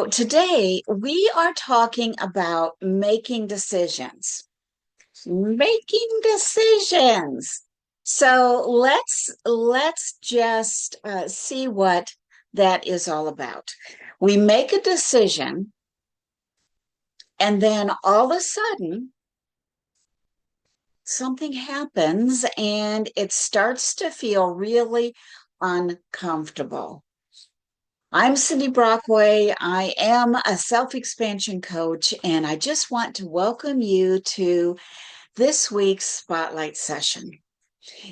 Today, we are talking about making decisions. Making decisions. So let's just see what that is all about. We make a decision, and then all of a sudden, something happens, and it starts to feel really uncomfortable. I'm Cindy Brockway. I am a self-expansion coach, and I just want to welcome you to this week's Spotlight session.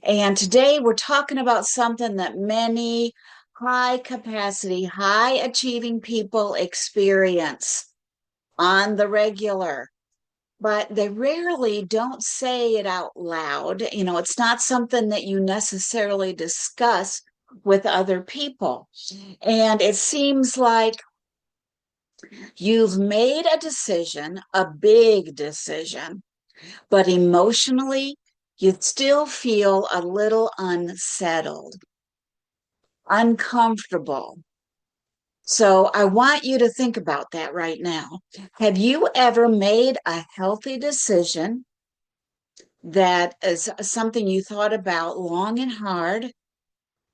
And today we're talking about something that many high capacity, high achieving people experience on the regular, but they rarely don't say it out loud. It's not something that you necessarily discuss with other people. And it seems like you've made a decision, a big decision, but emotionally, you still feel a little unsettled, uncomfortable. So I want you to think about that right now. Have you ever made a healthy decision that is something you thought about long and hard,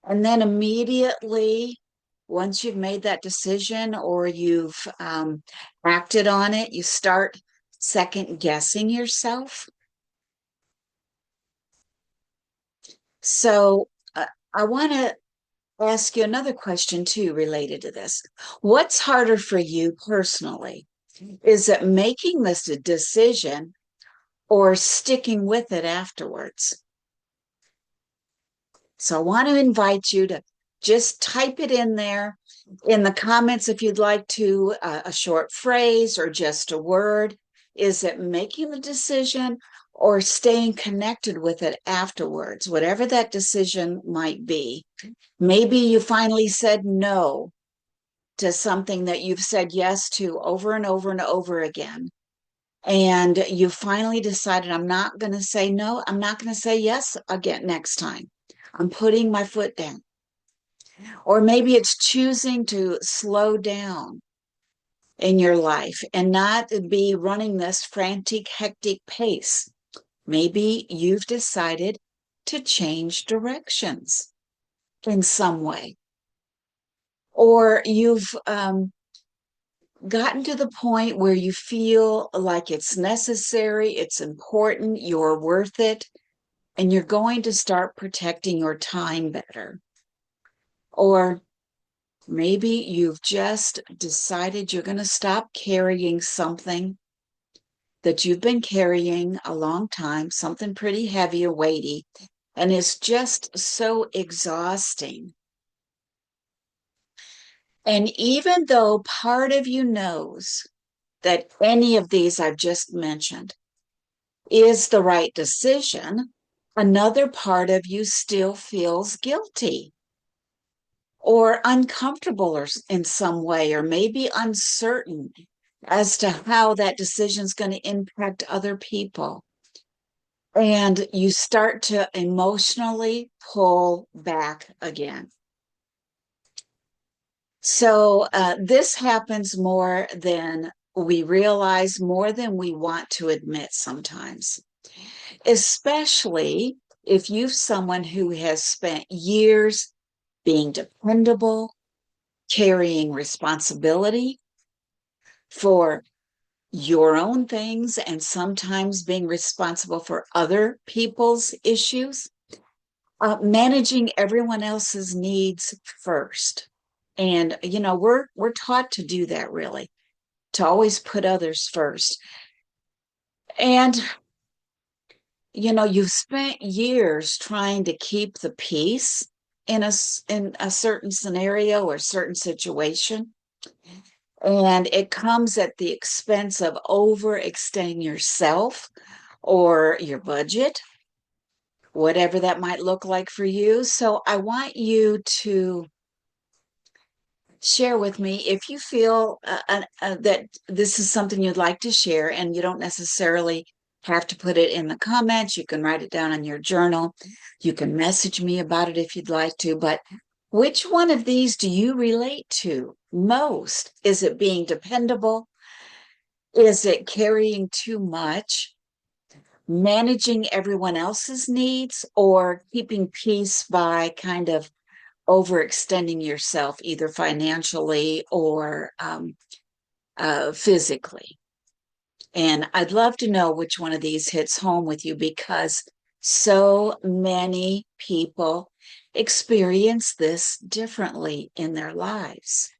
and then immediately, once you've made that decision or you've acted on it, you start second guessing yourself? So I want to ask you another question too related to this. What's harder for you personally? Is it making this a decision or sticking with it afterwards? So I want to invite you to just type it in there in the comments if you'd like to, a short phrase or just a word. Is it making the decision or staying connected with it afterwards, whatever that decision might be? Maybe you finally said no to something that you've said yes to over and over and over again. And you finally decided, I'm not going to say no. I'm not going to say yes again next time. I'm putting my foot down. Or maybe it's choosing to slow down in your life and not be running this frantic, hectic pace. Maybe you've decided to change directions in some way. Or you've gotten to the point where you feel like it's necessary, it's important, you're worth it, and you're going to start protecting your time better. Or maybe you've just decided you're going to stop carrying something that you've been carrying a long time, something pretty heavy or weighty, and it's just so exhausting. And even though part of you knows that any of these I've just mentioned is the right decision, another part of you still feels guilty or uncomfortable or in some way, or maybe uncertain as to how that decision is going to impact other people. And you start to emotionally pull back again. So this happens more than we realize, more than we want to admit sometimes, especially if you're someone who has spent years being dependable, carrying responsibility for your own things, and sometimes being responsible for other people's issues, managing everyone else's needs first. And we're taught to do that, really, to always put others first. And you've spent years trying to keep the peace in a certain scenario or certain situation, and it comes at the expense of overextending yourself or your budget, whatever that might look like for you. So I want you to share with me if you feel that this is something you'd like to share, and you don't necessarily have to put it in the comments. You can write it down in your journal. You can message me about it if you'd like to. But which one of these do you relate to? most? Is it being dependable? Is it carrying too much? Managing everyone else's needs, or keeping peace by kind of overextending yourself, either financially or physically? And I'd love to know which one of these hits home with you, because so many people experience this differently in their lives,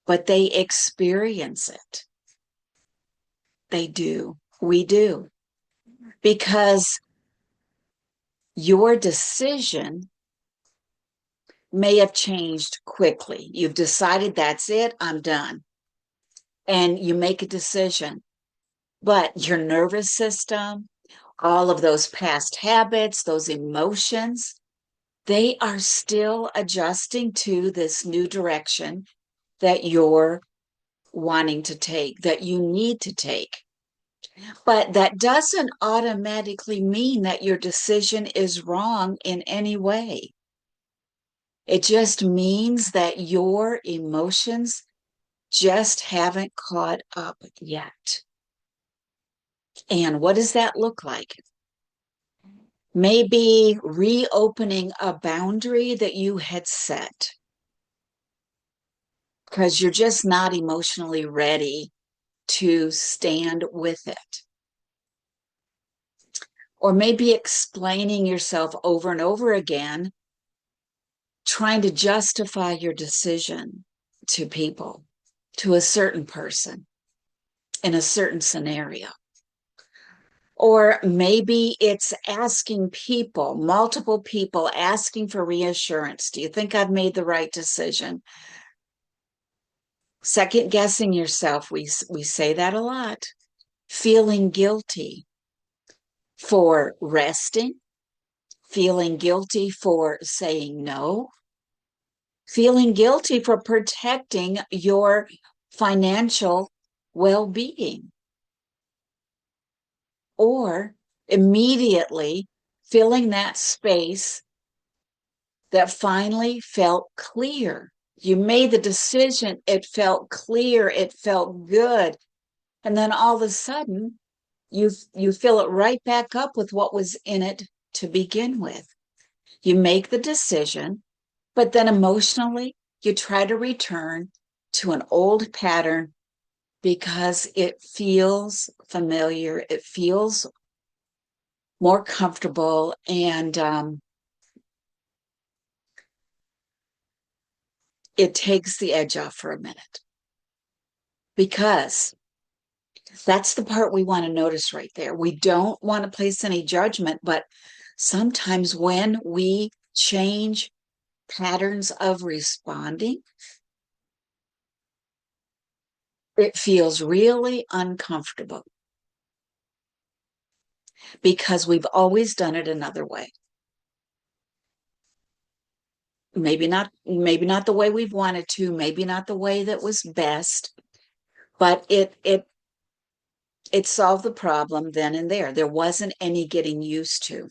but they experience it. They do. We do. Because your decision may have changed quickly. You've decided that's it, I'm done. And you make a decision, but your nervous system, all of those past habits, those emotions, they are still adjusting to this new direction that you're wanting to take, that you need to take. But that doesn't automatically mean that your decision is wrong in any way. It just means that your emotions just haven't caught up yet. And what does that look like? Maybe reopening a boundary that you had set because you're just not emotionally ready to stand with it. Or maybe explaining yourself over and over again, trying to justify your decision to people, to a certain person in a certain scenario. Or maybe it's asking people, multiple people asking for reassurance. Do you think I've made the right decision? Second guessing yourself. We say that a lot. Feeling guilty for resting, feeling guilty for saying no, feeling guilty for protecting your financial well-being, or immediately filling that space that finally felt clear. You made the decision, it felt clear, it felt good. And then all of a sudden, you fill it right back up with what was in it to begin with. You make the decision, but then emotionally, you try to return to an old pattern because it feels familiar, it feels more comfortable, and it takes the edge off for a minute. Because that's the part we want to notice right there. We don't want to place any judgment, but sometimes when we change patterns of responding, it feels really uncomfortable because we've always done it another way. Maybe not the way we've wanted to, maybe not the way that was best, but it solved the problem then and there. There wasn't any getting used to.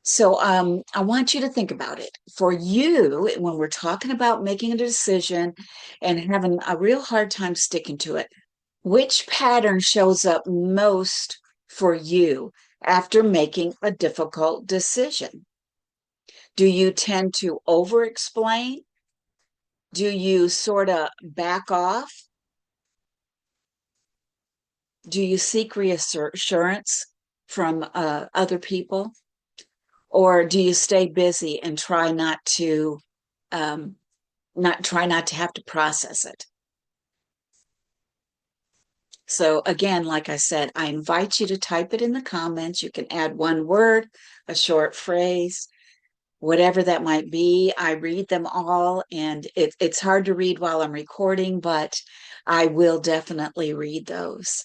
So I want you to think about it. For you, when we're talking about making a decision and having a real hard time sticking to it, which pattern shows up most for you after making a difficult decision? Do you tend to over explain? Do you sort of back off? Do you seek reassurance from other people? Or do you stay busy and try not to have to process it? So again, like I said, I invite you to type it in the comments. You can add one word, a short phrase, whatever that might be. I read them all, and it's hard to read while I'm recording, but I will definitely read those.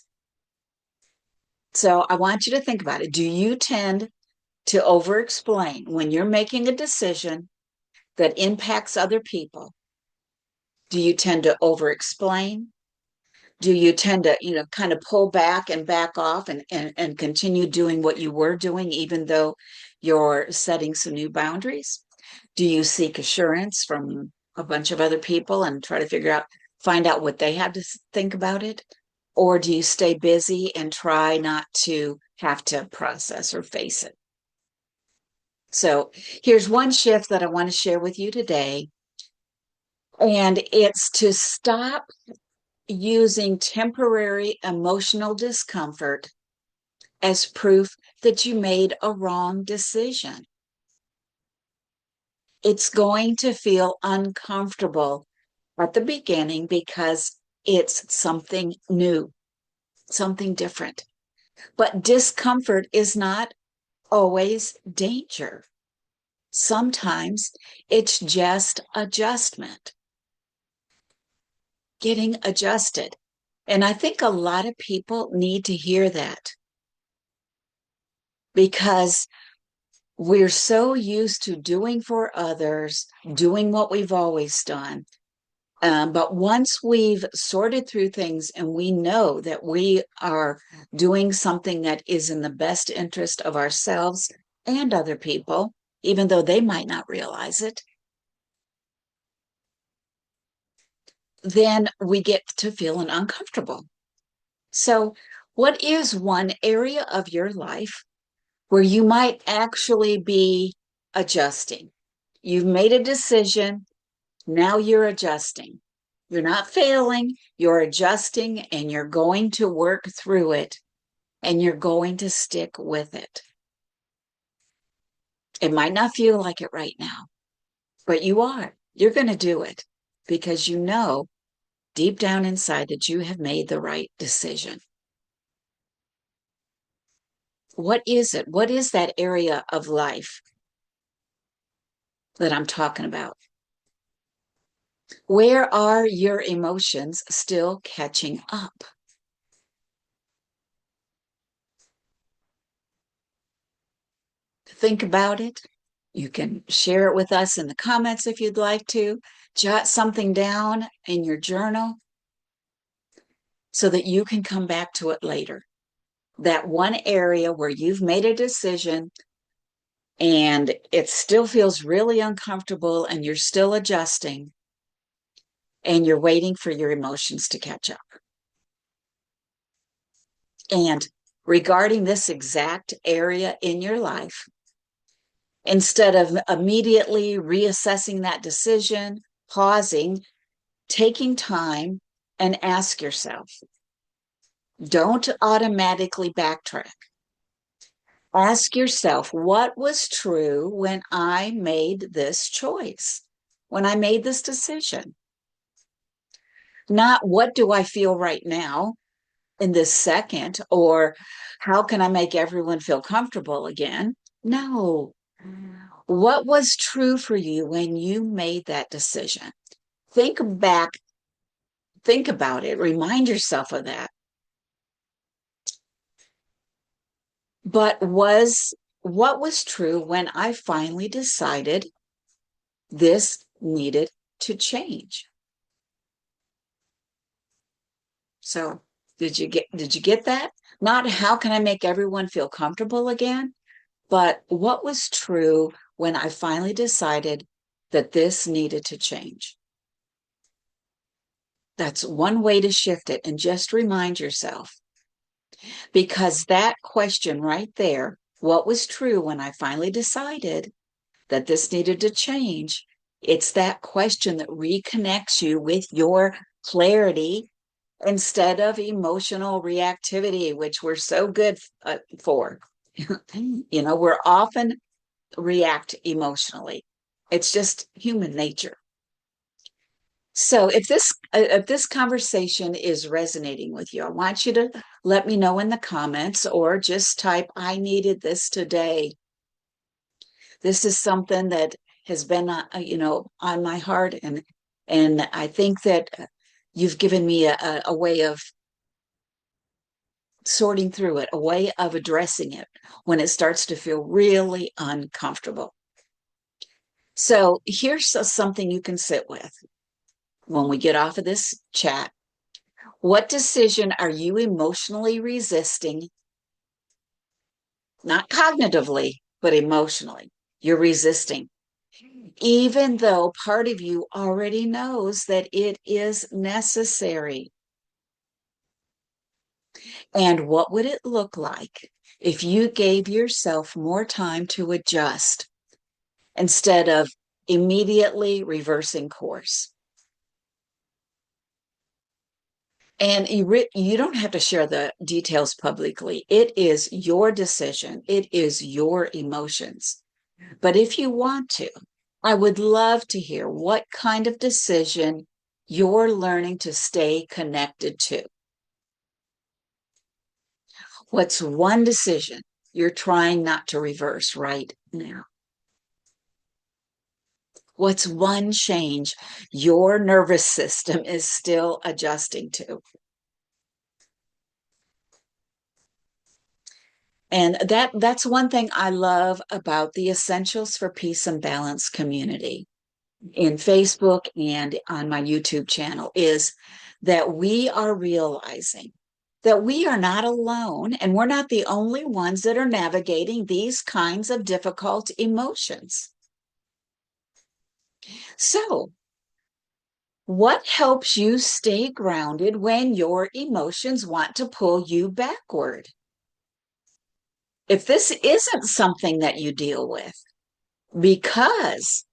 So I want you to think about it. Do you tend to over explain when you're making a decision that impacts other people? Do you tend to over explain? Do you tend to, kind of pull back and back off and continue doing what you were doing, even though you're setting some new boundaries? Do you seek assurance from a bunch of other people and try to find out what they have to think about it? Or do you stay busy and try not to have to process or face it? So here's one shift that I want to share with you today. And it's to stop using temporary emotional discomfort as proof that you made a wrong decision. It's going to feel uncomfortable at the beginning because it's something new, something different. But discomfort is not always danger. Sometimes it's just adjustment, getting adjusted. And I think a lot of people need to hear that because we're so used to doing for others, doing what we've always done. But once we've sorted through things and we know that we are doing something that is in the best interest of ourselves and other people, even though they might not realize it, then we get to feeling uncomfortable. So, what is one area of your life where you might actually be adjusting? You've made a decision, now you're adjusting. You're not failing, you're adjusting, and you're going to work through it, and you're going to stick with it. It might not feel like it right now, but you are. You're going to do it because you know deep down inside that you have made the right decision. What is it? What is that area of life that I'm talking about? Where are your emotions still catching up? Think about it. You can share it with us in the comments if you'd like to. Jot something down in your journal so that you can come back to it later. That one area where you've made a decision and it still feels really uncomfortable and you're still adjusting and you're waiting for your emotions to catch up. And regarding this exact area in your life, instead of immediately reassessing that decision, pausing, taking time and ask yourself, don't automatically backtrack. Ask yourself, what was true when I made this choice, when I made this decision? Not what do I feel right now in this second, or how can I make everyone feel comfortable again? No. What was true for you when you made that decision? Think back, think about it, remind yourself of that. But what was true when I finally decided this needed to change? So, did you get that? Not how can I make everyone feel comfortable again, but what was true when I finally decided that this needed to change? That's one way to shift it, and just remind yourself, because that question right there, what was true when I finally decided that this needed to change? It's that question that reconnects you with your clarity instead of emotional reactivity, which we're so good for. We're often react emotionally. It's just human nature. So if this conversation is resonating with you, I want you to let me know in the comments or just type I needed this today. This is something that has been on my heart, and I think that you've given me a way of sorting through it, a way of addressing it when it starts to feel really uncomfortable. So here's something you can sit with when we get off of this chat. What decision are you emotionally resisting? Not cognitively, but emotionally. You're resisting. even though part of you already knows that it is necessary. And what would it look like if you gave yourself more time to adjust instead of immediately reversing course? And you don't have to share the details publicly. It is your decision, it is your emotions. But if you want to, I would love to hear what kind of decision you're learning to stay connected to. What's one decision you're trying not to reverse right now? What's one change your nervous system is still adjusting to? And that's one thing I love about the Essentials for Peace and Balance community in Facebook and on my YouTube channel is that we are realizing that we are not alone and we're not the only ones that are navigating these kinds of difficult emotions. So, what helps you stay grounded when your emotions want to pull you backward? If this isn't something that you deal with because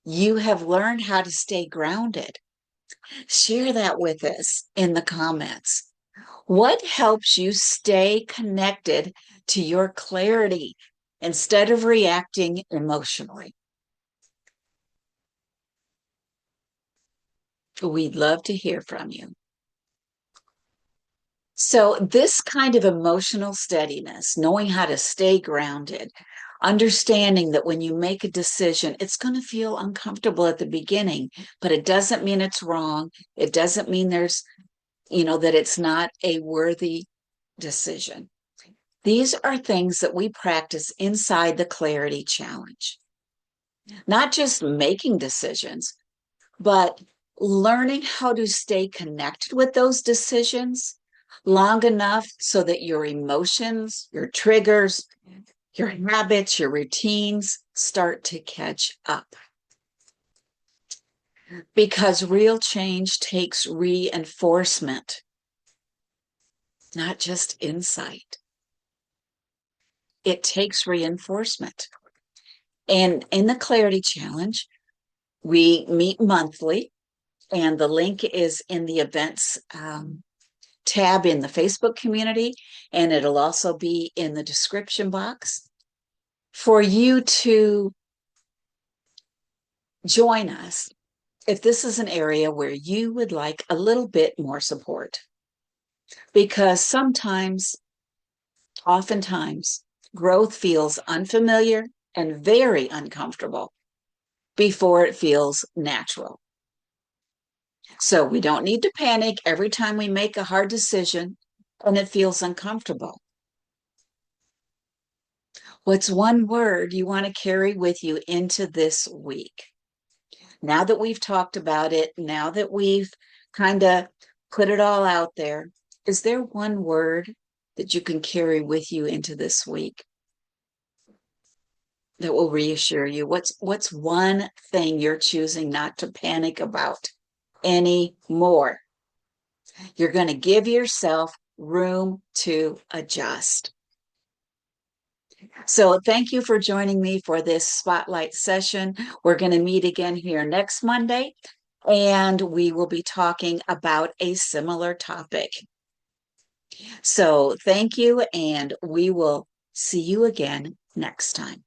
you have learned how to stay grounded, share that with us in the comments. What helps you stay connected to your clarity instead of reacting emotionally? We'd love to hear from you. So, this kind of emotional steadiness, knowing how to stay grounded, understanding that when you make a decision, it's going to feel uncomfortable at the beginning, but it doesn't mean it's wrong. It doesn't mean that it's not a worthy decision. These are things that we practice inside the Clarity Challenge. Not just making decisions, but learning how to stay connected with those decisions long enough so that your emotions, your triggers, your habits, your routines start to catch up. Because real change takes reinforcement, not just insight. It takes reinforcement. And in the Clarity Challenge, we meet monthly, and the link is in the events tab in the Facebook community, and it'll also be in the description box for you to join us if this is an area where you would like a little bit more support. Because oftentimes, growth feels unfamiliar and very uncomfortable before it feels natural. So we don't need to panic every time we make a hard decision and it feels uncomfortable. What's one word you want to carry with you into this week? Now that we've talked about it, now that we've kind of put it all out there, is there one word that you can carry with you into this week that will reassure you? What's one thing you're choosing not to panic about anymore? You're going to give yourself room to adjust. So thank you for joining me for this spotlight session. We're going to meet again here next Monday, and we will be talking about a similar topic. So thank you, and we will see you again next time.